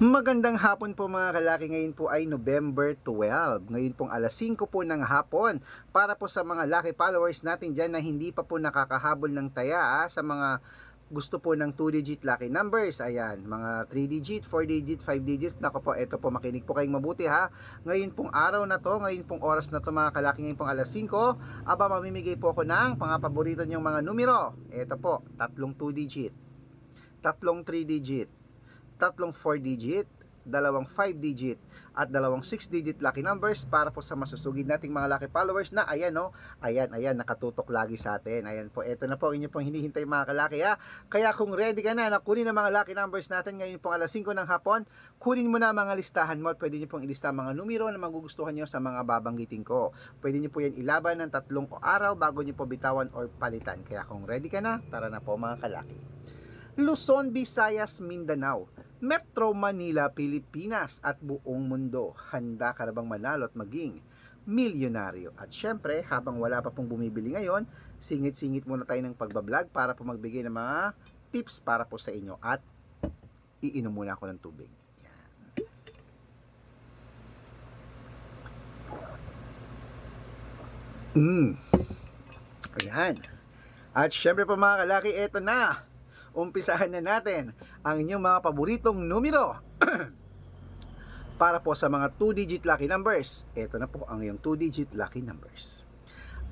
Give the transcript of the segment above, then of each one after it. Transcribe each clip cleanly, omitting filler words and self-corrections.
Magandang hapon po mga kalaki, ngayon po ay November 12. Ngayon pong alas 5 po ng hapon para po sa mga lucky followers natin dyan na hindi pa po nakakahabol ng taya sa mga gusto po ng 2-digit lucky numbers. Ayan, mga 3-digit, 4-digit, 5 digits. Nako po, eto po, makinig po kayong mabuti ha. Ngayon pong araw na to, ngayon pong oras na to mga kalaki, ngayon pong alas 5, mamimigay po ako ng mga paborito niyong mga numero. Eto po, tatlong 2-digit, tatlong 3-digit, tatlong 4-digit, dalawang 5-digit, at dalawang 6-digit lucky numbers para po sa masusugid nating mga lucky followers na ayan o, ayan, nakatutok lagi sa atin. Ayan po, eto na po, inyo pong hinihintay mga kalaki ha. Kaya kung ready ka na kunin ang mga lucky numbers natin ngayon pong alas 5 ng hapon, kunin mo na mga listahan mo at pwede nyo pong ilista mga numero na magugustuhan nyo sa mga babanggitin ko. Pwede nyo po yan ilaban ng 3 araw bago nyo po bitawan or palitan. Kaya kung ready ka na, tara na po mga kalaki. Luzon, Visayas, Mindanao, Metro Manila, Pilipinas at buong mundo. Handa ka na bang manalo at maging milyonaryo? At syempre, habang wala pa pong bumibili ngayon, singit-singit muna tayo ng pagbablog para po magbigay ng mga tips para po sa inyo. At iinom muna ako ng tubig. Ayan. At syempre po mga kalaki, eto na. Umpisahan na natin ang inyong mga paboritong numero para po sa mga 2-digit lucky numbers. Ito na po ang iyong 2-digit lucky numbers.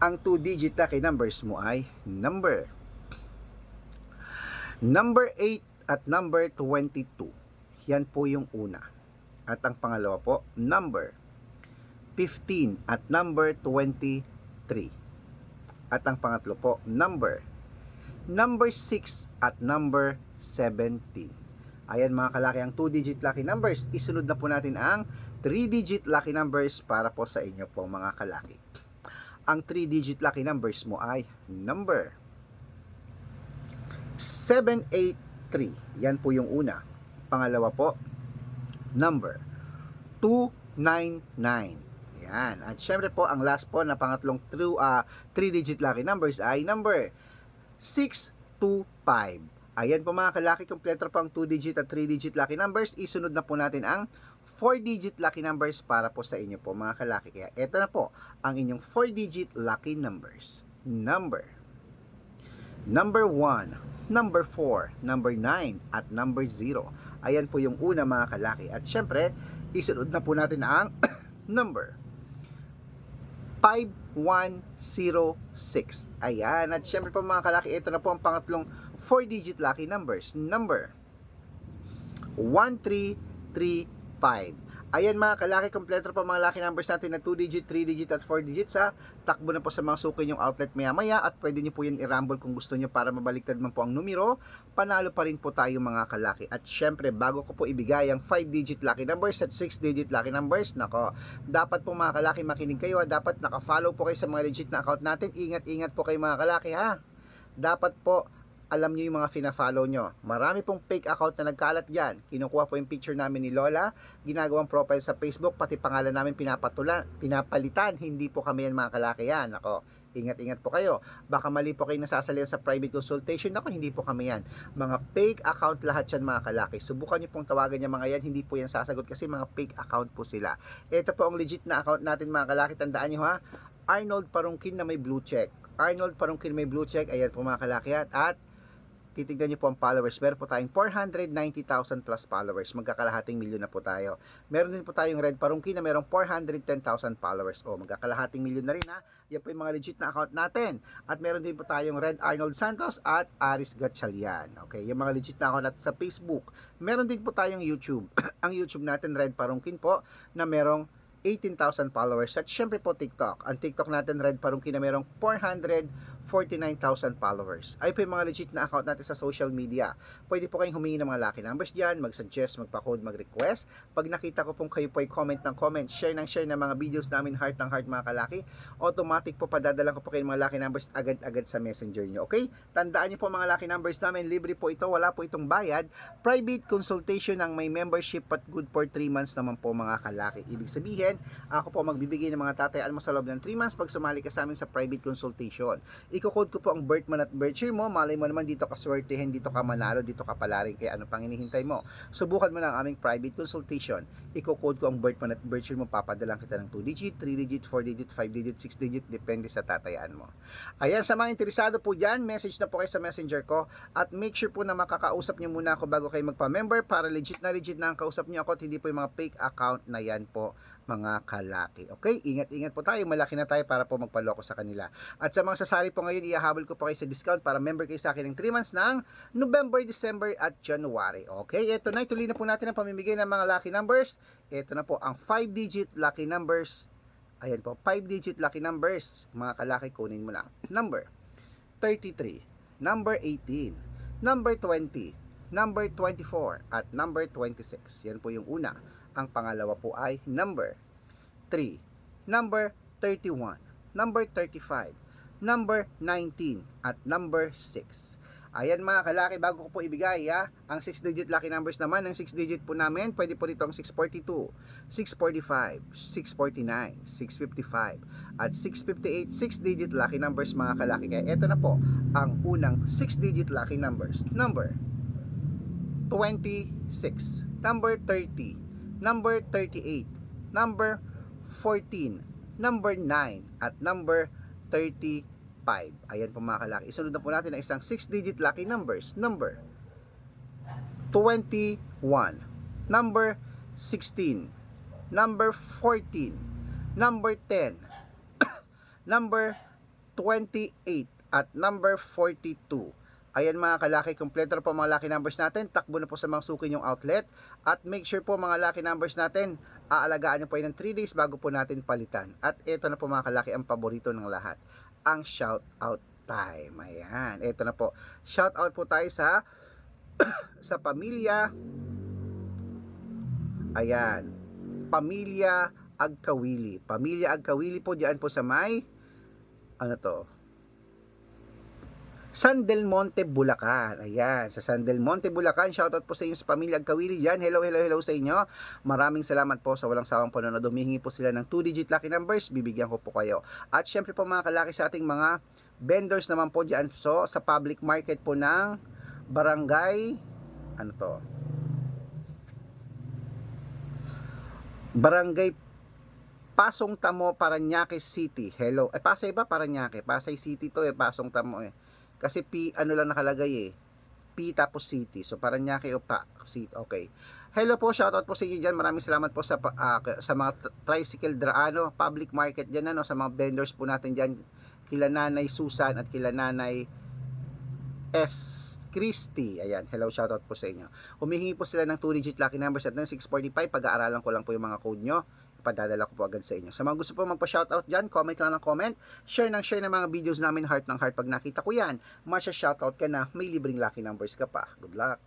Ang 2-digit lucky numbers mo ay number 8 at number 22. Yan po yung una. At ang pangalawa po, number 15 at number 23. At ang pangatlo po, number 6 at number 17. Ayan mga kalaki, ang 2-digit lucky numbers. Isunod na po natin ang 3-digit lucky numbers para po sa inyo po mga kalaki. Ang 3-digit lucky numbers mo ay number 783. Yan po yung una. Pangalawa po, number 299. Yan. At syempre po, ang last po na pangatlong 3-digit lucky numbers ay number 625. Ayan po mga kalaki, kompleto po ang 2-digit at 3-digit lucky numbers. Isunod na po natin ang 4-digit lucky numbers para po sa inyo po mga kalaki. Kaya eto na po ang inyong 4-digit lucky numbers. Number 1, number 4, number 9, at number 0. Ayan po yung una mga kalaki. At syempre, isunod na po natin ang number 5106. Ayan. At syempre po mga kalaki, ito na po ang pangatlong 4-digit lucky numbers. Number 1335. Ayan mga kalaki, kompleto po mga lucky numbers natin na 2-digit, 3-digit at 4-digit sa takbo na po sa mga suki yung outlet maya-maya at pwede nyo po yan i-rumble kung gusto nyo para mabaliktad man po ang numero. Panalo pa rin po tayo mga kalaki. At syempre, bago ko po ibigay ang 5-digit lucky numbers at 6-digit lucky numbers, nako, dapat po mga kalaki makinig kayo. Dapat naka-follow po kayo sa mga legit na account natin. Ingat-ingat po kayo mga kalaki ha. Dapat po alam nyo yung mga fina-follow nyo. Marami pong fake account na nagkalat dyan. Kinukuha po yung picture namin ni Lola, ginagawang profile sa Facebook, pati pangalan namin pinapalitan. Hindi po kami yan mga kalaki yan. Ako, ingat-ingat po kayo. Baka mali po kayo nasasalihan sa private consultation. Ako, hindi po kami yan. Mga fake account lahat yan mga kalaki. Subukan nyo pong tawagan yung mga yan. Hindi po yan sasagot kasi mga fake account po sila. Ito po ang legit na account natin mga kalaki. Tandaan nyo ha. Arnold Parungkin na may blue check. Arnold Parungkin may blue check. Ayan po mga kalaki yan. At titignan nyo po ang followers. Meron po tayong 490,000 plus followers. Magkakalahating milyon na po tayo. Meron din po tayong Red Parungkin na merong 410,000 followers. O, magkakalahating milyon na rin ha. Yan po yung mga legit na account natin. At meron din po tayong Red Arnold Santos at Aris Gatchalian. Okay, yung mga legit na account natin sa Facebook. Meron din po tayong YouTube. Ang YouTube natin, Red Parungkin po, na merong 18,000 followers. At syempre po TikTok. Ang TikTok natin, Red Parungkin, na merong 449,000 followers. Ay po yung mga legit na account natin sa social media. Pwede po kayong humingi ng mga lucky numbers dyan, mag-suggest, magpa-code, mag-request. Pag nakita ko pong kayo po ay comment ng comment, share ng mga videos namin, heart ng heart mga kalaki, automatic po padadala ko po kayo ng mga lucky numbers agad-agad sa messenger nyo. Okay? Tandaan nyo po mga lucky numbers namin, libre po ito, wala po itong bayad. Private consultation ng may membership at good for 3 months naman po mga kalaki. Ibig sabihin, ako po magbibigay ng mga tatayaan mo sa loob ng 3 months pag sumali ka sa amin sa private consultation. Iko-code ko po ang birth month at birth year mo. Malay mo naman dito ka swertehin, dito ka manalo, dito ka palarin. Kaya ano pang hinihintay mo? Subukan mo na ang aming private consultation. Iko-code ko ang birth month at birth year mo. Papadalang kita ng 2 digit, 3 digit, 4 digit, 5 digit, 6 digit. Depende sa tatayaan mo. Ayan, sa mga interesado po dyan, message na po kayo sa messenger ko. At make sure po na makakausap nyo muna ako bago kayo magpa-member para legit na ang kausap nyo ako at hindi po yung mga fake account na yan po, mga kalaki. Okay? Ingat-ingat po tayo. Malaki na tayo para po magpaloko sa kanila. At sa mga sasali po ngayon, ihahabol ko po kayo sa discount para member kayo sa akin ng 3 months ng November, December at January. Okay? Ito na. Ituloy na po natin ang pamimigay ng mga lucky numbers. Ito na po ang 5-digit lucky numbers. Ayan po. 5-digit lucky numbers. Mga kalaki, kunin mo lang. Number 33. Number 18. Number 20. Number 24. At number 26. Yan po yung una. Ang pangalawa po ay number 3, number 31, number 35, number 19, at number 6. Ayan mga kalaki, bago ko po ibigay ang 6-digit lucky numbers naman. Ang 6-digit po namin, pwede po rito ang 642, 645, 649, 655, at 658, 6-digit lucky numbers mga kalaki. Kaya ito na po ang unang 6-digit lucky numbers. Number 26, number 30, number 38, number 14, number 9, at number 35. Ayan po mga kalaki. Isunod na po natin ang isang 6-digit lucky numbers. Number 21, number 16, number 14, number 10, number 28, at number 42. Ayan mga kalaki, kompleto na po mga lucky numbers natin. Takbo na po sa mga suki yung outlet. At make sure po mga lucky numbers natin, aalagaan nyo po yun ng 3 days bago po natin palitan. At ito na po mga kalaki, ang paborito ng lahat, ang shout out time. Ayan, ito na po. Shout out po tayo sa sa pamilya. Ayan, Pamilya Agkawili. Pamilya Agkawili po, diyan po sa may ano to, San Del Monte, Bulacan. Ayan, sa San Del Monte, Bulacan. Shoutout po sa inyo sa pamilya Agkawili dyan. Hello sa inyo. Maraming salamat po sa walang sawang panonood. Humihingi po sila ng 2-digit lucky numbers. Bibigyan ko po kayo. At syempre po mga kalaki sa ating mga vendors naman po dyan. So, sa public market po ng barangay, ano to? Barangay Pasong Tamo, Parañaque City. Hello. Pasay ba? Parañaque. Pasay City to Pasong Tamo Kasi P, ano lang nakalagay P tapos City. So, Parañaque o City. Okay. Hello po, shoutout po sa inyo dyan. Maraming salamat po sa mga tricycle public market dyan, sa mga vendors po natin dyan. Kila Nanay Susan at kila Nanay S. Christy. Ayan, hello, shoutout po sa inyo. Humihingi po sila ng 2-digit lucky numbers at ng 645. Pag-aaralan ko lang po yung mga code nyo. Ipadadala ko po agad sa inyo. Sa mga gusto po magpa-shoutout dyan, comment lang ng comment. Share ng mga videos namin, heart ng heart. Pag nakita ko yan, masya-shoutout ka na, may libreng lucky numbers ka pa. Good luck!